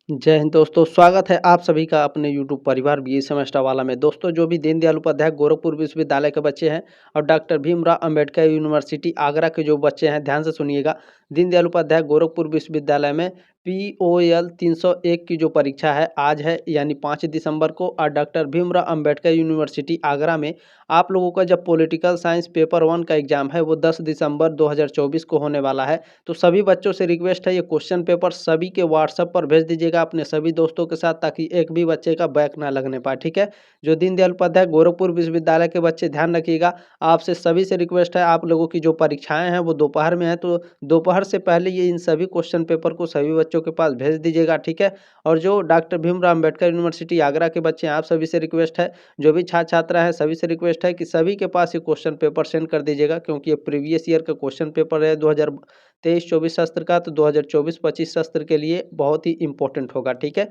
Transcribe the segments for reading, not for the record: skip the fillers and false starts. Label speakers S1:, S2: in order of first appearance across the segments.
S1: जय हिंद दोस्तों, स्वागत है आप सभी का अपने यूट्यूब परिवार बीए सेमेस्टर वाला में। दोस्तों, जो भी दीनदयाल उपाध्याय गोरखपुर विश्वविद्यालय के बच्चे हैं और डॉक्टर भीमराव अंबेडकर यूनिवर्सिटी आगरा के जो बच्चे हैं, ध्यान से सुनिएगा। दीनदयाल उपाध्याय गोरखपुर विश्वविद्यालय में POL 301 की जो परीक्षा है आज है, यानी 5 दिसंबर को। और डॉक्टर भीमराव अंबेडकर यूनिवर्सिटी आगरा में आप लोगों का जब पॉलिटिकल साइंस पेपर 1 का एग्जाम है वो 10 दिसंबर 2024 को होने वाला है। तो सभी बच्चों से रिक्वेस्ट है, ये क्वेश्चन पेपर सभी के व्हाट्सएप पर भेज दीजिएगा अपने सभी दोस्तों के साथ, ताकि एक भी बच्चे का बैक ना लगने पाए, ठीक है। जो दीनदयाल उपाध्याय गोरखपुर विश्वविद्यालय के बच्चे, ध्यान रखिएगा, आपसे सभी से रिक्वेस्ट है, आप लोगों की जो परीक्षाएं हैं वो दोपहर में है, तो दोपहर से पहले ये इन सभी क्वेश्चन पेपर को सभी बच्चों के पास भेज दीजिएगा, ठीक है। और जो डॉक्टर भीमराव अंबेडकर यूनिवर्सिटी आगरा के बच्चे हैं, आप सभी से रिक्वेस्ट है, जो भी छात्र छात्रा है सभी से रिक्वेस्ट है कि सभी के पास ये क्वेश्चन पेपर सेंड कर दीजिएगा, क्योंकि ये प्रीवियस ईयर का क्वेश्चन पेपर है 2023-24 सत्र का। तो 2024-25 सत्र के लिए बहुत ही इंपॉर्टेंट होगा, ठीक है।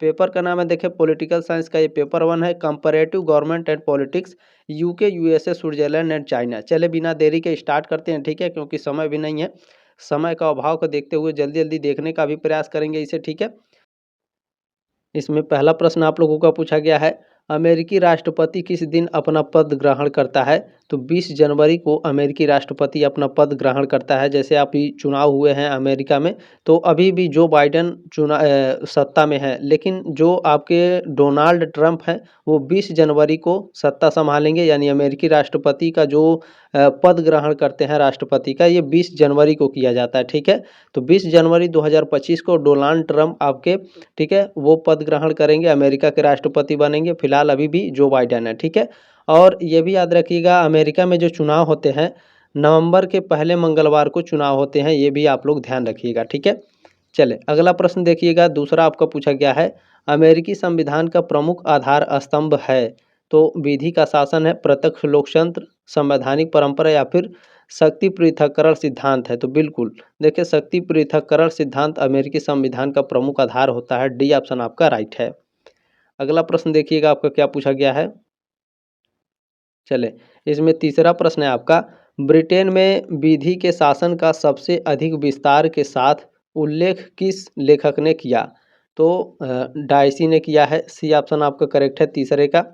S1: पेपर का नाम है, देखिए, पॉलिटिकल साइंस का ये पेपर 1 है, comparative government and politics, UK, USA, Switzerland and China. चले बिना देरी के स्टार्ट करते हैं, ठीक है, क्योंकि समय भी नहीं है। समय का अभाव को देखते हुए जल्दी जल्दी देखने का भी प्रयास करेंगे इसे, ठीक है। इसमें पहला प्रश्न आप लोगों का पूछा गया है, अमेरिकी राष्ट्रपति किस दिन अपना पद ग्रहण करता है? तो 20 जनवरी को अमेरिकी राष्ट्रपति अपना पद ग्रहण करता है। जैसे अभी चुनाव हुए हैं अमेरिका में, तो अभी भी जो बाइडेन सत्ता में है, लेकिन जो आपके डोनाल्ड ट्रंप हैं वो 20 जनवरी को सत्ता संभालेंगे। यानी अमेरिकी राष्ट्रपति का जो पद ग्रहण करते हैं राष्ट्रपति का, ये 20 जनवरी को किया जाता है, ठीक है। तो 20 जनवरी 2025 को डोनाल्ड ट्रंप आपके, ठीक है, वो पद ग्रहण करेंगे, अमेरिका के राष्ट्रपति बनेंगे। फिलहाल अभी भी जो बाइडेन है, ठीक है। और ये भी याद रखिएगा, अमेरिका में जो चुनाव होते हैं नवंबर के पहले मंगलवार को चुनाव होते हैं, ये भी आप लोग ध्यान रखिएगा, ठीक है। चले अगला प्रश्न देखिएगा, दूसरा आपका पूछा गया है, अमेरिकी संविधान का प्रमुख आधार स्तंभ है? तो विधि का शासन है, प्रत्यक्ष लोकतंत्र, संवैधानिक परंपरा, या फिर शक्ति पृथक्करण सिद्धांत है? तो बिल्कुल, देखिए, शक्ति पृथक्करण सिद्धांत अमेरिकी संविधान का प्रमुख आधार होता है। डी ऑप्शन आपका राइट है। अगला प्रश्न देखिएगा आपका क्या पूछा गया है। चले, इसमें तीसरा प्रश्न है आपका, ब्रिटेन में विधि के शासन का सबसे अधिक विस्तार के साथ उल्लेख किस लेखक ने किया? तो डायसी ने किया है। सी ऑप्शन आपका करेक्ट है तीसरे का।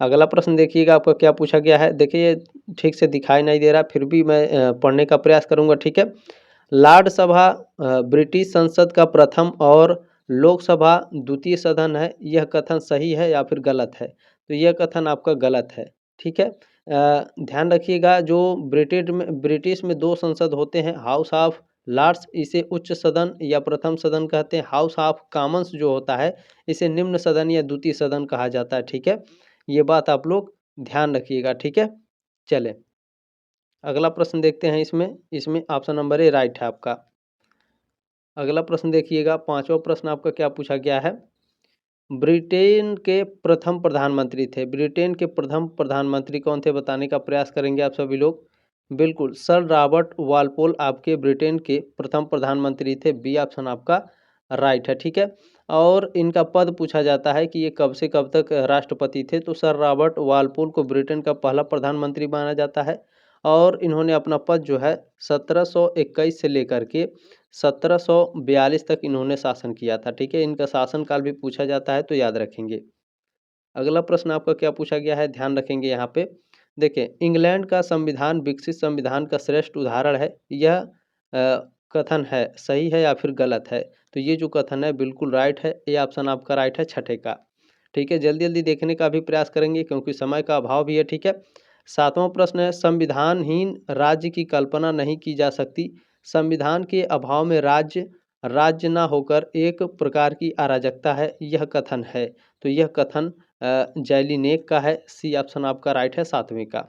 S1: अगला प्रश्न देखिएगा आपका क्या पूछा गया है। देखिए, ये ठीक से दिखाई नहीं दे रहा, फिर भी मैं पढ़ने का प्रयास करूंगा, ठीक है। लॉर्ड सभा ब्रिटिश संसद का प्रथम और लोकसभा द्वितीय सदन है, यह कथन सही है या फिर गलत है? तो यह कथन आपका गलत है, ठीक है। ध्यान रखिएगा, जो ब्रिटिश में दो संसद होते हैं, हाउस ऑफ लॉर्ड्स इसे उच्च सदन या प्रथम सदन कहते हैं, हाउस ऑफ कॉमन्स जो होता है इसे निम्न सदन या द्वितीय सदन कहा जाता है, ठीक है। ये बात आप लोग ध्यान रखिएगा, ठीक है। चले अगला प्रश्न देखते हैं। इसमें इसमें ऑप्शन नंबर ए राइट है आपका। अगला प्रश्न देखिएगा, पांचवा प्रश्न आपका क्या पूछा गया है, ब्रिटेन के प्रथम प्रधानमंत्री थे, ब्रिटेन के प्रथम प्रधानमंत्री कौन थे, बताने का प्रयास करेंगे आप सभी लोग। बिल्कुल, सर रॉबर्ट वालपोल आपके ब्रिटेन के प्रथम प्रधानमंत्री थे। बी ऑप्शन आपका राइट है, ठीक है। और इनका पद पूछा जाता है कि ये कब से कब तक राष्ट्रपति थे, तो सर रॉबर्ट वालपोल को ब्रिटेन का पहला प्रधानमंत्री माना जाता है। और इन्होंने अपना पद जो है 1721 से लेकर के 1742 तक इन्होंने शासन किया था, ठीक है। इनका शासनकाल भी पूछा जाता है, तो याद रखेंगे। अगला प्रश्न आपका क्या पूछा गया है, ध्यान रखेंगे यहाँ पे। देखिए, इंग्लैंड का संविधान विकसित संविधान का श्रेष्ठ उदाहरण है, यह कथन है सही है या फिर गलत है? तो ये जो कथन है बिल्कुल राइट है, ये ऑप्शन आपका राइट है छठे का, ठीक है। जल्दी जल्दी देखने का भी प्रयास करेंगे क्योंकि समय का अभाव भी है, ठीक है। सातवां प्रश्न है, संविधानहीन राज्य की कल्पना नहीं की जा सकती, संविधान के अभाव में राज्य राज्य ना होकर एक प्रकार की अराजकता है, यह कथन है? तो यह कथन जैलिनेक का है। सी ऑप्शन आपका राइट है सातवें का।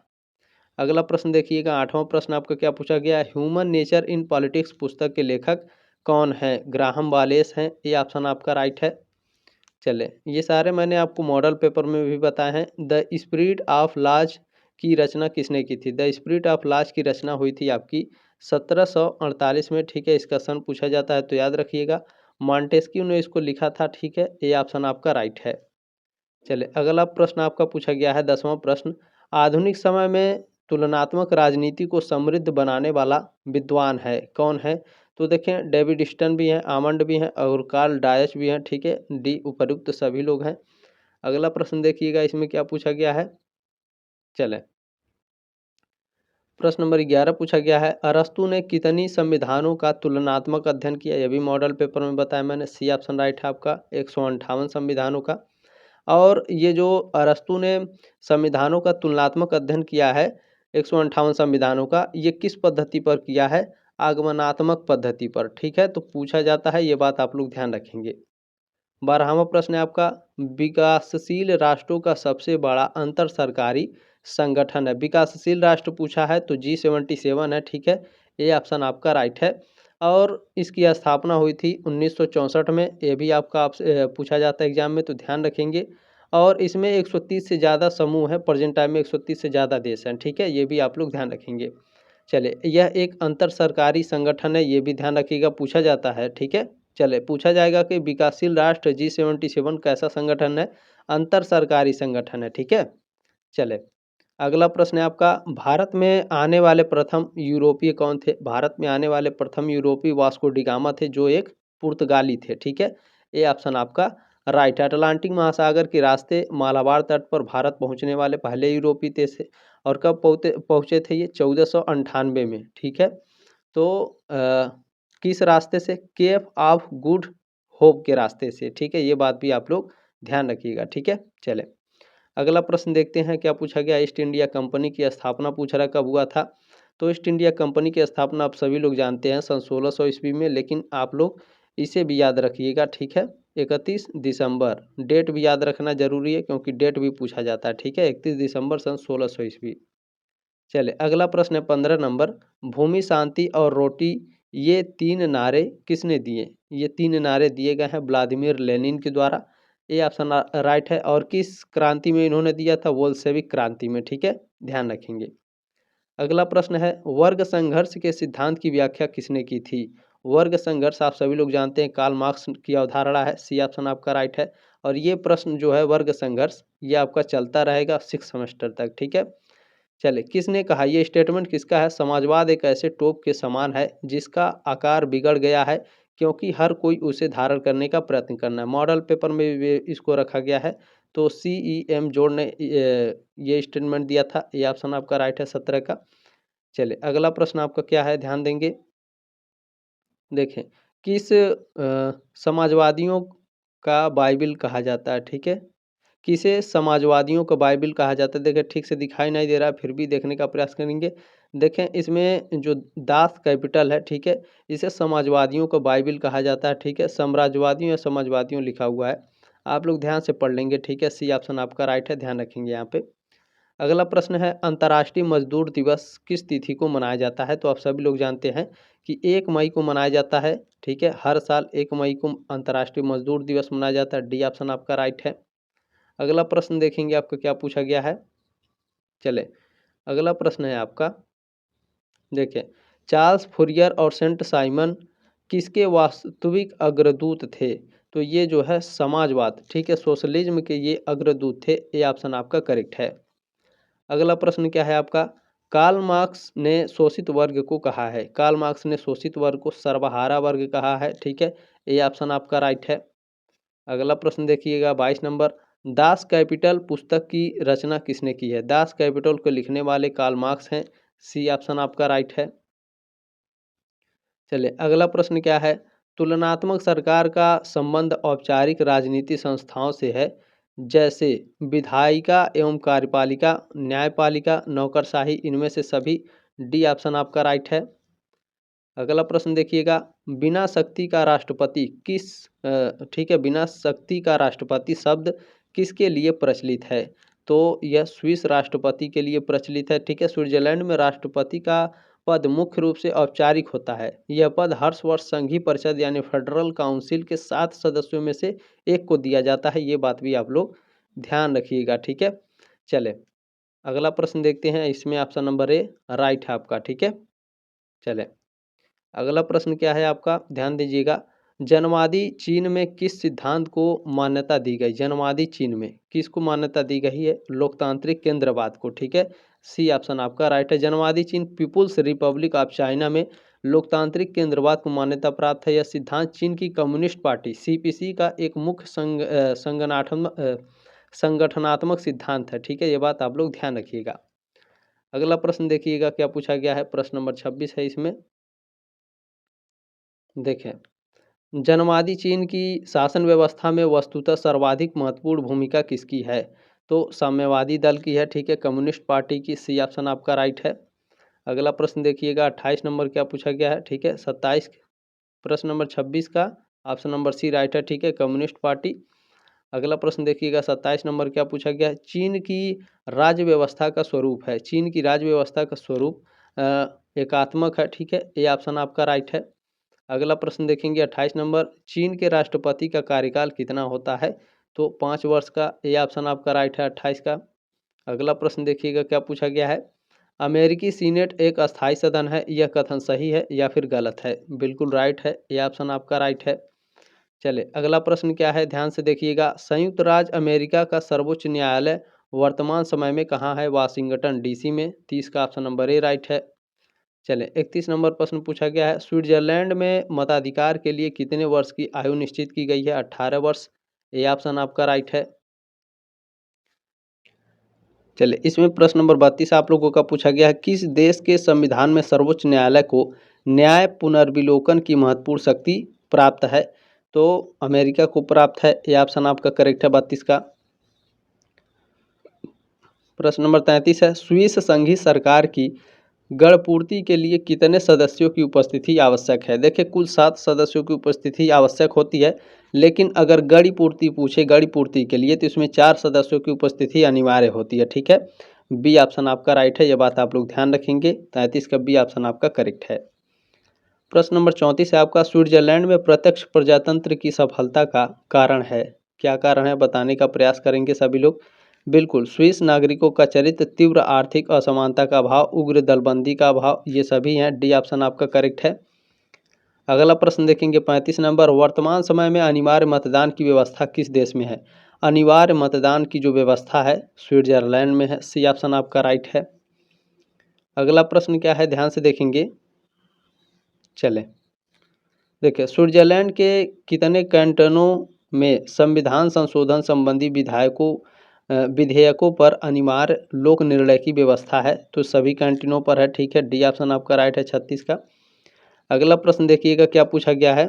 S1: अगला प्रश्न देखिएगा, आठवां प्रश्न आपका क्या पूछा गया है, ह्यूमन नेचर इन पॉलिटिक्स पुस्तक के लेखक कौन है? ग्राहम वालेस हैं, ये ऑप्शन आपका राइट है। चले, ये सारे मैंने आपको मॉडल पेपर में भी बताए हैं। द स्पिरिट ऑफ लॉज की रचना किसने की थी? द स्पिरिट ऑफ लॉज की रचना हुई थी आपकी 1748 में, ठीक है। इसका सन पूछा जाता है तो याद रखिएगा, मॉन्टेस्क्यू ने इसको लिखा था, ठीक है। ये ऑप्शन आपका राइट है। चले, अगला प्रश्न आपका पूछा गया है, 10वां प्रश्न, आधुनिक समय में तुलनात्मक राजनीति को समृद्ध बनाने वाला विद्वान है, कौन है? तो देखें डेविड स्टर्न भी हैं, आमंड भी हैं और कार्ल डायच भी हैं, ठीक है। डी उपर्युक्त सभी लोग हैं। अगला प्रश्न देखिएगा, इसमें क्या पूछा गया है। चलें, प्रश्न नंबर 11 पूछा गया है, अरस्तु ने कितनी संविधानों का तुलनात्मक अध्ययन किया। यह भी मॉडल पेपर में बताया मैंने। सी ऑप्शन राइट है आपका, 158 संविधानों का। और ये जो अरस्तु ने संविधानों का तुलनात्मक अध्ययन किया है 158 संविधानों का, ये किस पद्धति पर किया है। आगमनात्मक पद्धति पर, ठीक है। तो पूछा जाता है, ये बात आप लोग ध्यान रखेंगे। 12वां प्रश्न है आपका, विकासशील राष्ट्रों का सबसे बड़ा अंतर सरकारी संगठन है। विकासशील राष्ट्र पूछा है तो G77 है, ठीक है। ये ऑप्शन आपका राइट है। और इसकी स्थापना हुई थी 1964 में। ये भी आपका पूछा जाता है एग्जाम में, तो ध्यान रखेंगे। और इसमें 130 से ज़्यादा समूह है, प्रेजेंट टाइम में 130 से ज़्यादा देश हैं, ठीक है। ये भी आप लोग ध्यान रखेंगे। चले, यह एक अंतर सरकारी संगठन है, ये भी ध्यान रखिएगा, पूछा जाता है, ठीक है। चले, पूछा जाएगा कि विकासशील राष्ट्र G77 कैसा संगठन है। अंतर सरकारी संगठन है, ठीक है। चले, अगला प्रश्न है आपका, भारत में आने वाले प्रथम यूरोपीय कौन थे। भारत में आने वाले प्रथम यूरोपीय वास्को डी गामा थे, जो एक पुर्तगाली थे, ठीक है। ये ऑप्शन आपका राइट है। अटलांटिक महासागर के रास्ते मालाबार तट पर भारत पहुंचने वाले पहले यूरोपीय थे से, और कब पहुंचे थे ये 1498 में, ठीक है। तो किस रास्ते से, केप ऑफ गुड होप के रास्ते से, ठीक है। ये बात भी आप लोग ध्यान रखिएगा, ठीक है। चले, अगला प्रश्न देखते हैं क्या पूछा गया। ईस्ट इंडिया कंपनी की स्थापना पूछ रहा है कब हुआ था। तो ईस्ट इंडिया कंपनी की स्थापना आप सभी लोग जानते हैं सन 1600 ईस्वी में, लेकिन आप लोग इसे भी याद रखिएगा, ठीक है। 31 दिसंबर, डेट भी याद रखना जरूरी है क्योंकि डेट भी पूछा जाता है, ठीक है। 31 दिसंबर सन 1600 ईस्वी। चले, अगला प्रश्न है 15 नंबर, भूमि शांति और रोटी, ये तीन नारे किसने दिए। ये तीन नारे दिए गए हैं व्लादिमीर लेनिन के द्वारा। ये ऑप्शन राइट है। और किस क्रांति में इन्होंने दिया था, बोल्शेविक क्रांति में, ठीक है। ध्यान रखेंगे। अगला प्रश्न है, वर्ग संघर्ष के सिद्धांत की व्याख्या किसने की थी। वर्ग संघर्ष आप सभी लोग जानते हैं कार्ल मार्क्स की अवधारणा है। सी ऑप्शन आपका राइट है। और ये प्रश्न जो है वर्ग संघर्ष, ये आपका चलता रहेगा 6 सेमेस्टर तक, ठीक है। चले, किसने कहा, ये स्टेटमेंट किसका है। समाजवाद एक ऐसे टोप के समान है जिसका आकार बिगड़ गया है क्योंकि हर कोई उसे धारण करने का प्रयत्न करना है। मॉडल पेपर में भी इसको रखा गया है। तो CEM जोड़ ने ये स्टेटमेंट दिया था। ये ऑप्शन आपका राइट है 17 का। चले, अगला प्रश्न आपका क्या है, ध्यान देंगे। देखें, किस समाजवादियों का बाइबिल कहा जाता है, ठीक है। किसे समाजवादियों का बाइबिल कहा जाता है। देखिए, ठीक से दिखाई नहीं दे रहा है, फिर भी देखने का प्रयास करेंगे। देखें, इसमें जो दास कैपिटल है, ठीक है, इसे समाजवादियों का बाइबिल कहा जाता है, ठीक है। साम्राज्यवादियों या समाजवादियों लिखा हुआ है, आप लोग ध्यान से पढ़ लेंगे, ठीक है। सी ऑप्शन आपका राइट है, ध्यान रखेंगे यहाँ पे। अगला प्रश्न है, अंतर्राष्ट्रीय मजदूर दिवस किस तिथि को मनाया जाता है। तो आप सभी लोग जानते हैं कि 1 मई को मनाया जाता है, ठीक है। हर साल 1 मई को अंतर्राष्ट्रीय मजदूर दिवस मनाया जाता है। डी ऑप्शन आपका राइट है। अगला प्रश्न देखेंगे आपको क्या पूछा गया है। चले, अगला प्रश्न है आपका, देखें, चार्ल्स फूरियर और सेंट साइमन किसके वास्तविक अग्रदूत थे। तो ये जो है समाजवाद, ठीक है, सोशलिज्म के ये अग्रदूत थे। ये ऑप्शन आपका करेक्ट है। अगला प्रश्न क्या है आपका, कार्ल मार्क्स ने शोषित वर्ग को कहा है। कार्ल मार्क्स ने शोषित वर्ग को सर्वहारा वर्ग कहा है, ठीक है। ये ऑप्शन आपका राइट है। अगला प्रश्न देखिएगा 22 नंबर, दास कैपिटल पुस्तक की रचना किसने की है। दास कैपिटल को लिखने वाले कार्ल मार्क्स हैं। सी ऑप्शन आपका राइट है। चलिए, अगला प्रश्न क्या है, तुलनात्मक सरकार का संबंध औपचारिक राजनीति संस्थाओं से है, जैसे विधायिका एवं कार्यपालिका, न्यायपालिका, नौकरशाही, इनमें से सभी। डी ऑप्शन आपका राइट है। अगला प्रश्न देखिएगा, बिना शक्ति का राष्ट्रपति किस ठीक है, बिना शक्ति का राष्ट्रपति शब्द किसके लिए प्रचलित है। तो यह स्विस राष्ट्रपति के लिए प्रचलित है, ठीक है। स्विट्जरलैंड में राष्ट्रपति का पद मुख्य रूप से औपचारिक होता है। यह पद हर वर्ष संघीय परिषद यानी फेडरल काउंसिल के 7 सदस्यों में से एक को दिया जाता है। ये बात भी आप लोग ध्यान रखिएगा, ठीक है। चले, अगला प्रश्न देखते हैं। इसमें ऑप्शन नंबर ए राइट है आपका, ठीक है। चले, अगला प्रश्न क्या है आपका, ध्यान दीजिएगा, जनवादी चीन में किस सिद्धांत को मान्यता दी गई। जनवादी चीन में किसको मान्यता दी गई है, लोकतांत्रिक केंद्रवाद को, ठीक है। सी ऑप्शन आपका राइट है। जनवादी चीन पीपुल्स रिपब्लिक ऑफ चाइना में लोकतांत्रिक केंद्रवाद को मान्यता प्राप्त है। यह सिद्धांत चीन की कम्युनिस्ट पार्टी सीपीसी का एक मुख्य संगठनात्मक सिद्धांत है। ठीक है, ये बात आप लोग ध्यान रखिएगा। अगला प्रश्न देखिएगा क्या पूछा गया है, प्रश्न नंबर 26 है इसमें। देखें, जनवादी चीन की शासन व्यवस्था में वस्तुतः सर्वाधिक महत्वपूर्ण भूमिका किसकी है? तो साम्यवादी दल की है। ठीक है, कम्युनिस्ट पार्टी की, सी ऑप्शन आपका राइट है। अगला प्रश्न देखिएगा 28 नंबर क्या पूछा गया है। ठीक है, 27 प्रश्न नंबर 26 का ऑप्शन नंबर सी राइट है। ठीक है, कम्युनिस्ट पार्टी। अगला प्रश्न देखिएगा 27 नंबर क्या पूछा गया है। चीन की राज्य व्यवस्था का स्वरूप है। चीन की राज्य व्यवस्था का स्वरूप एकात्मक है। ठीक है, ये ऑप्शन आपका राइट है। अगला प्रश्न देखेंगे 28 नंबर, चीन के राष्ट्रपति का कार्यकाल कितना होता है? तो 5 वर्ष का, ये ऑप्शन आपका राइट है 28 का। अगला प्रश्न देखिएगा क्या पूछा गया है। अमेरिकी सीनेट एक अस्थायी सदन है, यह कथन सही है या फिर गलत है? बिल्कुल राइट है, ये ऑप्शन आपका राइट है। चले अगला प्रश्न क्या है, ध्यान से देखिएगा। संयुक्त राज्य अमेरिका का सर्वोच्च न्यायालय वर्तमान समय में कहाँ है? वाशिंगटन डीसी में। 30 का ऑप्शन नंबर ए राइट है। चले 31 नंबर प्रश्न पूछा गया है। स्विट्जरलैंड में मताधिकार के लिए कितने वर्ष की आयु निश्चित की गई है? 18 वर्ष, ये ऑप्शन आपका राइट है। चले इसमें प्रश्न नंबर 32 आप लोगों का पूछा गया है। किस देश के संविधान में सर्वोच्च न्यायालय को न्याय पुनर्विलोकन की महत्वपूर्ण शक्ति प्राप्त है? तो अमेरिका को प्राप्त है, ये ऑप्शन आपका करेक्ट है 32 का। प्रश्न नंबर 33 है। स्विस संघीय सरकार की गणपूर्ति के लिए कितने सदस्यों की उपस्थिति आवश्यक है? देखिए, कुल 7 सदस्यों की उपस्थिति आवश्यक होती है, लेकिन अगर गड़ी पूर्ति पूछे गड़ी पूर्ति के लिए तो इसमें 4 सदस्यों की उपस्थिति अनिवार्य होती है। ठीक है, बी ऑप्शन आपका राइट है, यह बात आप लोग ध्यान रखेंगे। 33 का बी ऑप्शन आपका करेक्ट है। प्रश्न नंबर 34 है आपका। स्विट्जरलैंड में प्रत्यक्ष प्रजातंत्र की सफलता का कारण है? क्या कारण है बताने का प्रयास करेंगे सभी लोग। बिल्कुल, स्विस नागरिकों का चरित्र, तीव्र आर्थिक असमानता का अभाव, उग्र दलबंदी का अभाव, ये सभी हैं। डी ऑप्शन आपका करेक्ट है। अगला प्रश्न देखेंगे 35 नंबर। वर्तमान समय में अनिवार्य मतदान की व्यवस्था किस देश में है? अनिवार्य मतदान की जो व्यवस्था है स्विट्जरलैंड में है। सी ऑप्शन आपका राइट है। अगला प्रश्न क्या है, ध्यान से देखेंगे। चले देखिए, स्विट्जरलैंड के कितने कैंटनों में संविधान संशोधन संबंधी विधेयकों पर अनिवार्य लोक निर्णय की व्यवस्था है? तो सभी कैंटीनों पर है। ठीक है, डी ऑप्शन आपका राइट है 36 का। अगला प्रश्न देखिएगा क्या पूछा गया है।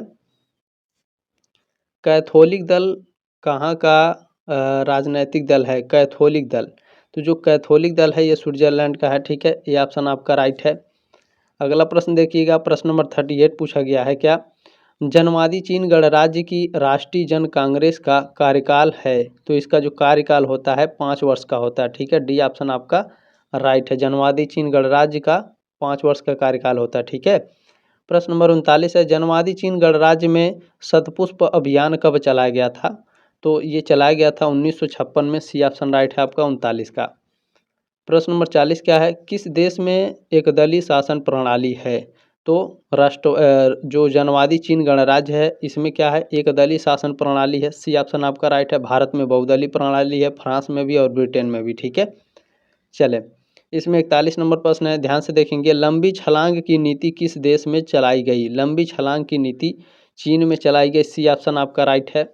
S1: कैथोलिक दल कहाँ का राजनैतिक दल है? कैथोलिक दल, तो जो कैथोलिक दल है ये स्विट्जरलैंड का है। ठीक है, ये ऑप्शन आपका राइट है। अगला प्रश्न देखिएगा, प्रश्न नंबर 38 पूछा गया है। क्या जनवादी चीन गणराज्य की राष्ट्रीय जन कांग्रेस का कार्यकाल है? तो इसका जो कार्यकाल होता है 5 वर्ष का होता है। ठीक है, डी ऑप्शन आपका राइट है। जनवादी चीन गणराज्य का 5 वर्ष का कार्यकाल होता है। ठीक है, प्रश्न नंबर 39 है। जनवादी चीन गणराज्य में शतपुष्प अभियान कब चलाया गया था? तो ये चलाया गया था 1956 में। सी ऑप्शन राइट है आपका 39 का। प्रश्न नंबर 40 क्या है। किस देश में एकदलीय शासन प्रणाली है? तो जो जनवादी चीन गणराज्य है इसमें क्या है? एकदलीय शासन प्रणाली है। सी ऑप्शन आपका राइट है। भारत में बहुदलीय प्रणाली है, फ्रांस में भी और ब्रिटेन में भी। ठीक है, चले इसमें 41 नंबर प्रश्न है, ध्यान से देखेंगे। लंबी छलांग की नीति किस देश में चलाई गई? लंबी छलांग की नीति चीन में चलाई गई। सी ऑप्शन आपका राइट है।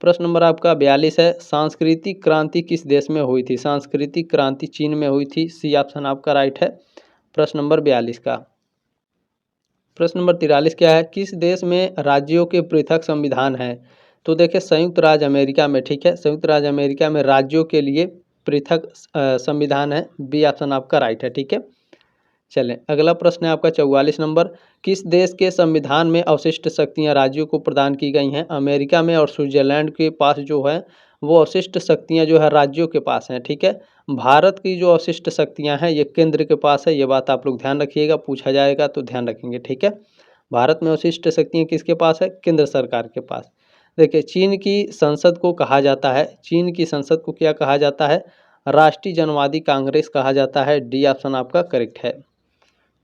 S1: प्रश्न नंबर आपका 42 है। सांस्कृतिक क्रांति किस देश में हुई थी? सांस्कृतिक क्रांति चीन में हुई थी। सी ऑप्शन आपका राइट है प्रश्न नंबर 42 का। प्रश्न नंबर 43 क्या है। किस देश में राज्यों के पृथक संविधान है? तो देखिए, संयुक्त राज्य अमेरिका में। ठीक है, संयुक्त राज्य अमेरिका में राज्यों के लिए पृथक संविधान है। बी ऑप्शन आपका राइट है। ठीक है, चलें अगला प्रश्न है आपका 44 नंबर। किस देश के संविधान में अवशिष्ट शक्तियां राज्यों को प्रदान की गई हैं? अमेरिका में और स्विट्जरलैंड के पास जो है वो अवशिष्ट शक्तियां जो है राज्यों के पास हैं। ठीक है, भारत की जो अवशिष्ट शक्तियां हैं ये केंद्र के पास है। ये बात आप लोग ध्यान रखिएगा, पूछा जाएगा तो ध्यान रखेंगे। ठीक है, भारत में अवशिष्ट शक्तियाँ किसके पास है? केंद्र सरकार के पास। देखिए, चीन की संसद को कहा जाता है, चीन की संसद को क्या कहा जाता है? राष्ट्रीय जनवादी कांग्रेस कहा जाता है। डी ऑप्शन आपका करेक्ट है।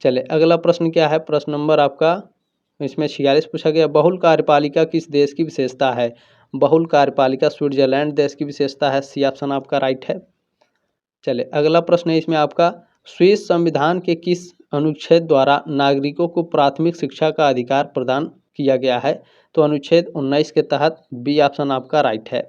S1: चले अगला प्रश्न क्या है। प्रश्न नंबर आपका इसमें 46 पूछा गया। बहुल कार्यपालिका किस देश की विशेषता है? बहुल कार्यपालिका स्विट्जरलैंड देश की विशेषता है। सी ऑप्शन आपका राइट है। चले अगला प्रश्न है इसमें आपका। स्विस संविधान के किस अनुच्छेद द्वारा नागरिकों को प्राथमिक शिक्षा का अधिकार प्रदान किया गया है? तो अनुच्छेद 19 के तहत बी ऑप्शन आपका राइट है।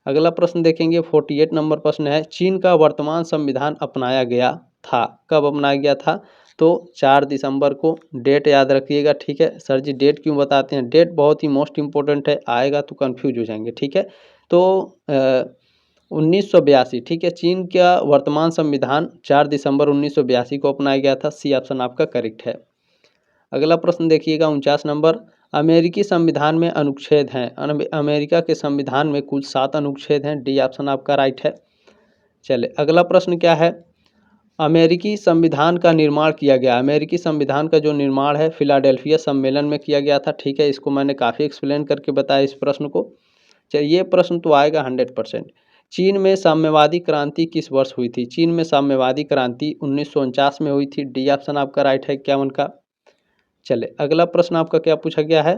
S1: अगला प्रश्न देखेंगे, 48 नंबर प्रश्न है, चीन का वर्तमान संविधान अपनाया गया था, कब अपनाया गया था? तो 4 दिसंबर को। डेट याद रखिएगा, ठीक है। सर जी डेट क्यों बताते हैं? डेट बहुत ही मोस्ट इंपॉर्टेंट है, आएगा तो कंफ्यूज हो जाएंगे, ठीक है। तो 1982, ठीक है। चीन का वर्तमान संविधान 4 दिसंबर 1982 को अपनाया गया था। सी ऑप्शन आपका करेक्ट है। अगला प्रश्न देखिएगा, 49 नंबर, अमेरिकी संविधान में अनुच्छेद हैं। अमेरिका के संविधान में कुल 7 अनुच्छेद हैं। डी ऑप्शन आपका राइट है। चले अगला प्रश्न क्या है, अमेरिकी संविधान का निर्माण किया गया। अमेरिकी संविधान का जो निर्माण है फिलाडेल्फिया सम्मेलन में किया गया था, ठीक है। इसको मैंने काफ़ी एक्सप्लेन करके बताया इस प्रश्न को। चलिए ये प्रश्न तो आएगा 100%। चीन में साम्यवादी क्रांति किस वर्ष हुई थी? चीन में साम्यवादी क्रांति 1949 में हुई थी। डी ऑप्शन आपका राइट है 51 का। चले अगला प्रश्न आपका क्या पूछा गया है,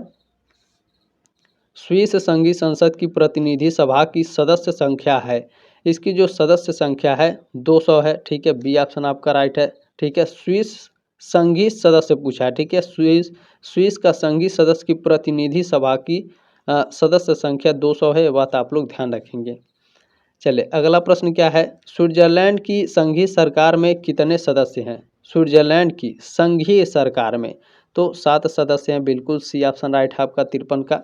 S1: स्विस संघीय संसद की प्रतिनिधि सभा की सदस्य संख्या है। इसकी जो सदस्य संख्या है 200 है, ठीक है। बी ऑप्शन आपका राइट है, ठीक है। स्विस संघीय सदस्य पूछा है, ठीक है। स्विस का संघीय सदस्य की प्रतिनिधि सभा की सदस्य संख्या 200 है, ये बात आप लोग ध्यान रखेंगे। चले अगला प्रश्न क्या है, स्विट्जरलैंड की संघीय सरकार में कितने सदस्य हैं? स्विट्जरलैंड की संघीय सरकार में तो 7 सदस्य हैं, बिल्कुल सी ऑप्शन राइट है आपका 53 का।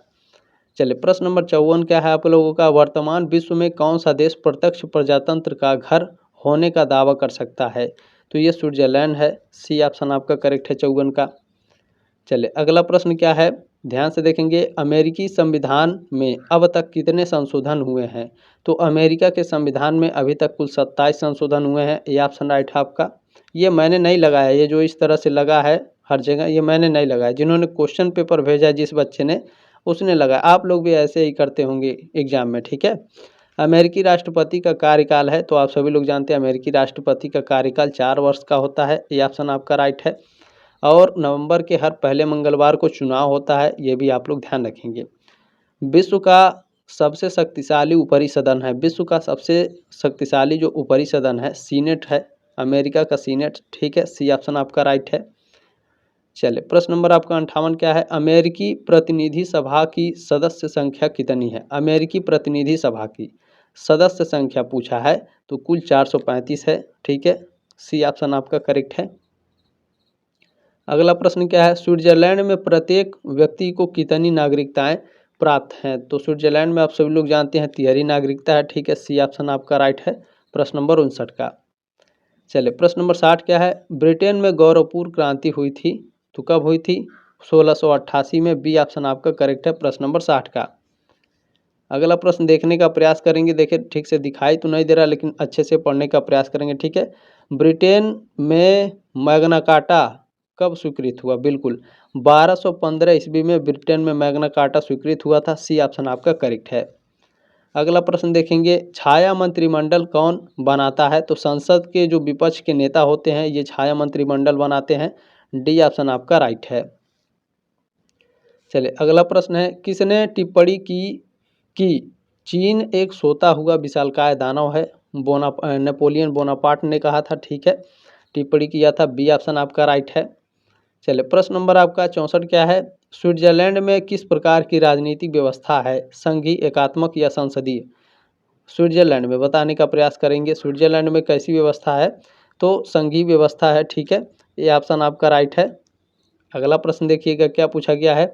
S1: चलिए प्रश्न नंबर 54 क्या है आप लोगों का, वर्तमान विश्व में कौन सा देश प्रत्यक्ष प्रजातंत्र का घर होने का दावा कर सकता है? तो ये स्विट्जरलैंड है। सी ऑप्शन आपका करेक्ट है 54 का। चलिए अगला प्रश्न क्या है, ध्यान से देखेंगे, अमेरिकी संविधान में अब तक कितने संशोधन हुए हैं? तो अमेरिका के संविधान में अभी तक कुल 27 संशोधन हुए हैं। ये ऑप्शन राइट है आपका। ये मैंने नहीं लगाया, ये जो इस तरह से लगा है हर जगह, ये मैंने नहीं लगाया। जिन्होंने क्वेश्चन पेपर भेजा जिस बच्चे ने, उसने लगाया। आप लोग भी ऐसे ही करते होंगे एग्जाम में, ठीक है। अमेरिकी राष्ट्रपति का कार्यकाल है, तो आप सभी लोग जानते हैं अमेरिकी राष्ट्रपति का कार्यकाल 4 वर्ष का होता है। ये ऑप्शन आपका राइट है। और नवंबर के हर पहले मंगलवार को चुनाव होता है, ये भी आप लोग ध्यान रखेंगे। विश्व का सबसे शक्तिशाली ऊपरी सदन है। विश्व का सबसे शक्तिशाली जो ऊपरी सदन है सीनेट है, अमेरिका का सीनेट, ठीक है। सी ऑप्शन आपका राइट है। चलिए प्रश्न नंबर आपका 58 क्या है, अमेरिकी प्रतिनिधि सभा की सदस्य संख्या कितनी है? अमेरिकी प्रतिनिधि सभा की सदस्य संख्या पूछा है, तो कुल 435 है, ठीक है। सी ऑप्शन आपका करेक्ट है। अगला प्रश्न क्या है, स्विट्जरलैंड में प्रत्येक व्यक्ति को कितनी नागरिकताएं प्राप्त हैं? तो स्विट्जरलैंड में आप सभी लोग जानते हैं तिहरी नागरिकता है, ठीक है। सी ऑप्शन आपका राइट है प्रश्न नंबर 59 का। चलिए प्रश्न नंबर 60 क्या है, ब्रिटेन में गौरवपूर्ण क्रांति हुई थी, तो कब हुई थी? 1688 में। बी ऑप्शन आपका करेक्ट है प्रश्न नंबर 60 का। अगला प्रश्न देखने का प्रयास करेंगे, देखिए ठीक से दिखाई तो नहीं दे रहा लेकिन अच्छे से पढ़ने का प्रयास करेंगे, ठीक है। ब्रिटेन में मैग्ना कार्टा कब स्वीकृत हुआ? बिल्कुल 1215 ईस्वी में ब्रिटेन में मैग्ना कार्टा स्वीकृत हुआ था। सी ऑप्शन आपका करेक्ट है। अगला प्रश्न देखेंगे, छाया मंत्रिमंडल कौन बनाता है? तो संसद के जो विपक्ष के नेता होते हैं ये छाया मंत्रिमंडल बनाते हैं। डी ऑप्शन आपका राइट है। चलिए अगला प्रश्न है, किसने टिप्पणी की कि चीन एक सोता हुआ विशालकाय दानव है? नेपोलियन बोनापार्ट ने कहा था, ठीक है। टिप्पणी किया था। बी ऑप्शन आपका राइट है। चलिए प्रश्न नंबर आपका 64 क्या है, स्विट्जरलैंड में किस प्रकार की राजनीतिक व्यवस्था है? संघीय, एकात्मक या संसदीय? स्विट्जरलैंड में बताने का प्रयास करेंगे, स्विट्जरलैंड में कैसी व्यवस्था है? तो संघीय व्यवस्था है, ठीक है। ये ऑप्शन आपका राइट है। अगला प्रश्न देखिएगा क्या पूछा गया है,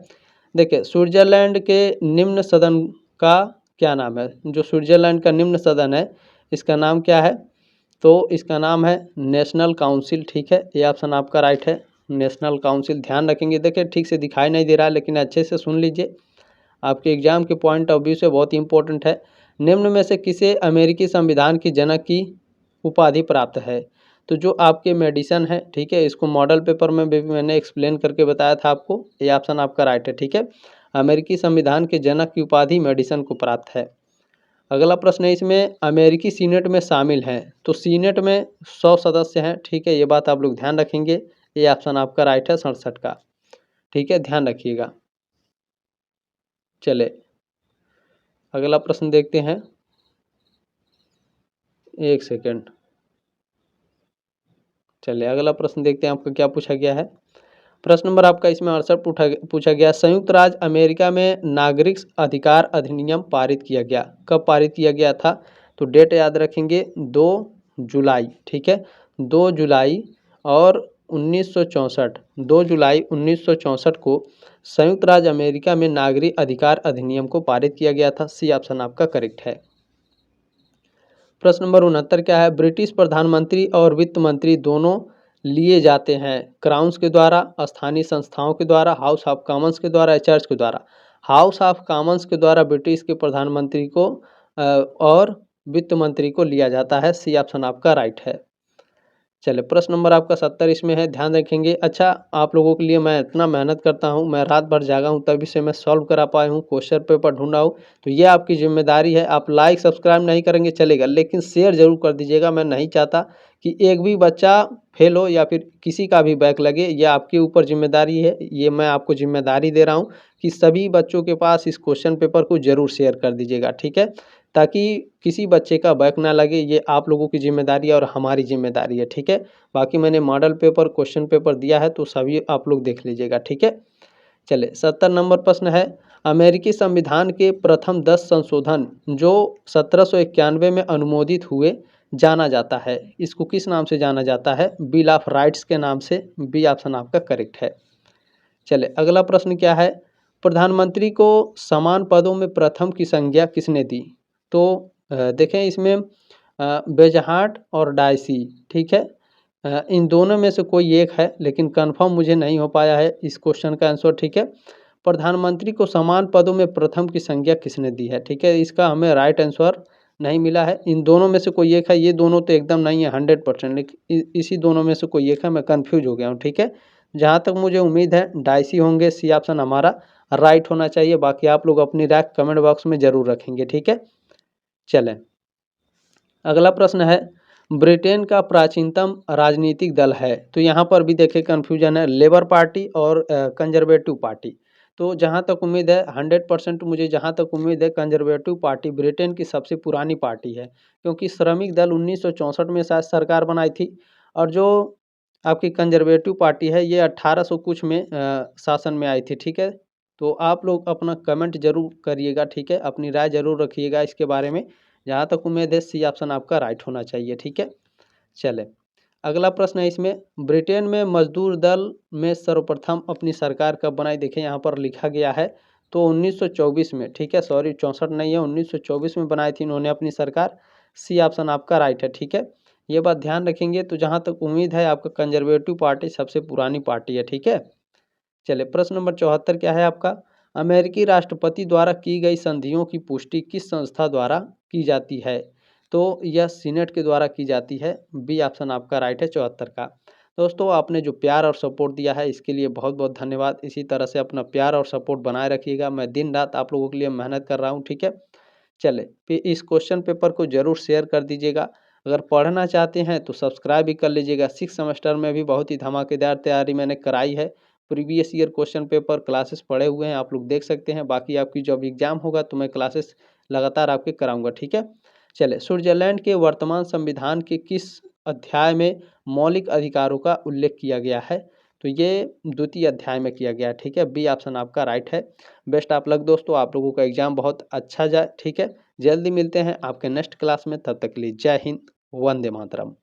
S1: देखिए स्विट्जरलैंड के निम्न सदन का क्या नाम है? जो स्विट्जरलैंड का निम्न सदन है इसका नाम क्या है? तो इसका नाम है नेशनल काउंसिल, ठीक है। ये ऑप्शन आपका राइट है, नेशनल काउंसिल। ध्यान रखेंगे, देखिए ठीक से दिखाई नहीं दे रहा है लेकिन अच्छे से सुन लीजिए, आपके एग्जाम के पॉइंट ऑफ व्यू से बहुत ही इंपॉर्टेंट है। निम्न में से किसे अमेरिकी संविधान की जनक की उपाधि प्राप्त है? तो जो आपके मेडिसन है, ठीक है, इसको मॉडल पेपर में भी मैंने एक्सप्लेन करके बताया था आपको। ये ऑप्शन आपका राइट है, ठीक है। अमेरिकी संविधान के जनक की उपाधि मेडिसन को प्राप्त है। अगला प्रश्न है, इसमें अमेरिकी सीनेट में शामिल हैं, तो सीनेट में 100 सदस्य हैं, ठीक है। ये बात आप लोग ध्यान रखेंगे। ये ऑप्शन आपका राइट है 67 का, ठीक है, ध्यान रखिएगा। चले अगला प्रश्न देखते हैं, एक सेकेंड। चलिए अगला प्रश्न देखते हैं आपका क्या पूछा गया है। प्रश्न नंबर आपका इसमें 68 पूछा गया, संयुक्त राज्य अमेरिका में नागरिक अधिकार अधिनियम पारित किया गया। कब पारित किया गया था? तो डेट याद रखेंगे 2 जुलाई, ठीक है, 2 जुलाई और 1964, 2 जुलाई 1964 को संयुक्त राज्य अमेरिका में नागरिक अधिकार अधिनियम को पारित किया गया था। सी ऑप्शन आपका करेक्ट है। प्रश्न नंबर 69 क्या है, ब्रिटिश प्रधानमंत्री और वित्त मंत्री दोनों लिए जाते हैं क्राउन्स के द्वारा, स्थानीय संस्थाओं के द्वारा, हाउस ऑफ कॉमन्स के द्वारा या चर्च के द्वारा? हाउस ऑफ कॉमन्स के द्वारा ब्रिटिश के प्रधानमंत्री को और वित्त मंत्री को लिया जाता है। सी ऑप्शन आपका राइट है। चलिए प्रश्न नंबर आपका 70 इसमें है, ध्यान रखेंगे। अच्छा, आप लोगों के लिए मैं इतना मेहनत करता हूँ, मैं रात भर जागा हूँ तभी से मैं सॉल्व करा पाया हूँ, क्वेश्चन पेपर ढूंढा हूँ, तो ये आपकी जिम्मेदारी है। आप लाइक सब्सक्राइब नहीं करेंगे चलेगा, लेकिन शेयर जरूर कर दीजिएगा। मैं नहीं चाहता कि एक भी बच्चा फेल हो या फिर किसी का भी बैक लगे, ये आपके ऊपर जिम्मेदारी है। ये मैं आपको जिम्मेदारी दे रहा हूँ कि सभी बच्चों के पास इस क्वेश्चन पेपर को जरूर शेयर कर दीजिएगा, ठीक है, ताकि किसी बच्चे का बैक ना लगे। ये आप लोगों की जिम्मेदारी है और हमारी जिम्मेदारी है, ठीक है। बाकी मैंने मॉडल पेपर क्वेश्चन पेपर दिया है तो सभी आप लोग देख लीजिएगा, ठीक है। चलिए 70 नंबर प्रश्न है, अमेरिकी संविधान के प्रथम 10 संशोधन जो 1791 में अनुमोदित हुए जाना जाता है, इसको किस नाम से जाना जाता है? बिल ऑफ राइट्स के नाम से। बी ऑप्शन आपका करेक्ट है। चलिए अगला प्रश्न क्या है, प्रधानमंत्री को समान पदों में प्रथम की संज्ञा किसने दी? तो देखें इसमें बेजहार्ट और डायसी, ठीक है, इन दोनों में से कोई एक है, लेकिन कंफर्म मुझे नहीं हो पाया है इस क्वेश्चन का आंसर, ठीक है। प्रधानमंत्री को समान पदों में प्रथम की संज्ञा किसने दी है, ठीक है, इसका हमें राइट आंसर नहीं मिला है। इन दोनों में से कोई एक है, ये दोनों तो एकदम नहीं है 100%, लेकिन इसी दोनों में से कोई एक है, मैं कन्फ्यूज हो गया हूँ, ठीक है। जहाँ तक मुझे उम्मीद है डायसी होंगे। सी ऑप्शन हमारा राइट होना चाहिए। बाकी आप लोग अपनी राय कमेंट बॉक्स में ज़रूर रखेंगे, ठीक है। चलें अगला प्रश्न है, ब्रिटेन का प्राचीनतम राजनीतिक दल है, तो यहाँ पर भी देखिए कन्फ्यूजन है, लेबर पार्टी और कंजर्वेटिव पार्टी। तो जहाँ तक उम्मीद है 100% मुझे जहाँ तक उम्मीद है कंजर्वेटिव पार्टी ब्रिटेन की सबसे पुरानी पार्टी है, क्योंकि श्रमिक दल 1964 में शायद सरकार बनाई थी, और जो आपकी कंजर्वेटिव पार्टी है ये 1800 कुछ में शासन में आई थी, ठीक है। तो आप लोग अपना कमेंट जरूर करिएगा, ठीक है, अपनी राय जरूर रखिएगा इसके बारे में। जहाँ तक उम्मीद है सी ऑप्शन आपका राइट होना चाहिए, ठीक है। चले अगला प्रश्न है इसमें, ब्रिटेन में मजदूर दल में सर्वप्रथम अपनी सरकार कब बनाई? देखें यहाँ पर लिखा गया है तो 1924 में, ठीक है, सॉरी 64 नहीं है, 1924 में बनाई थी इन्होंने अपनी सरकार। सी ऑप्शन आपका राइट है, ठीक है। ये बात ध्यान रखेंगे। तो जहाँ तक उम्मीद है आपका कंजर्वेटिव पार्टी सबसे पुरानी पार्टी है, ठीक है। चलिए प्रश्न नंबर 74 क्या है आपका, अमेरिकी राष्ट्रपति द्वारा की गई संधियों की पुष्टि किस संस्था द्वारा की जाती है? तो यह सीनेट के द्वारा की जाती है। बी ऑप्शन आपका राइट है 74 का। दोस्तों आपने जो प्यार और सपोर्ट दिया है इसके लिए बहुत बहुत धन्यवाद। इसी तरह से अपना प्यार और सपोर्ट बनाए रखिएगा। मैं दिन रात आप लोगों के लिए मेहनत कर रहा हूँ, ठीक है। चले फिर इस क्वेश्चन पेपर को जरूर शेयर कर दीजिएगा। अगर पढ़ना चाहते हैं तो सब्सक्राइब भी कर लीजिएगा। 6 सेमेस्टर में भी बहुत ही धमाकेदार तैयारी मैंने कराई है। Previous year question paper classes पढ़े हुए हैं, आप लोग देख सकते हैं। बाकी आपकी जब एग्जाम होगा तो मैं क्लासेस लगातार आपके कराऊंगा, ठीक है। चले स्विट्जरलैंड के वर्तमान संविधान के किस अध्याय में मौलिक अधिकारों का उल्लेख किया गया है? तो ये द्वितीय अध्याय में किया गया है, ठीक है। बी ऑप्शन आपका राइट है। बेस्ट ऑफ लक दोस्तों, आप लोगों का एग्जाम बहुत अच्छा जाए, ठीक है। जल्दी मिलते हैं आपके नेक्स्ट क्लास में, तब तक के लिए जय हिंद, वंदे मातरम।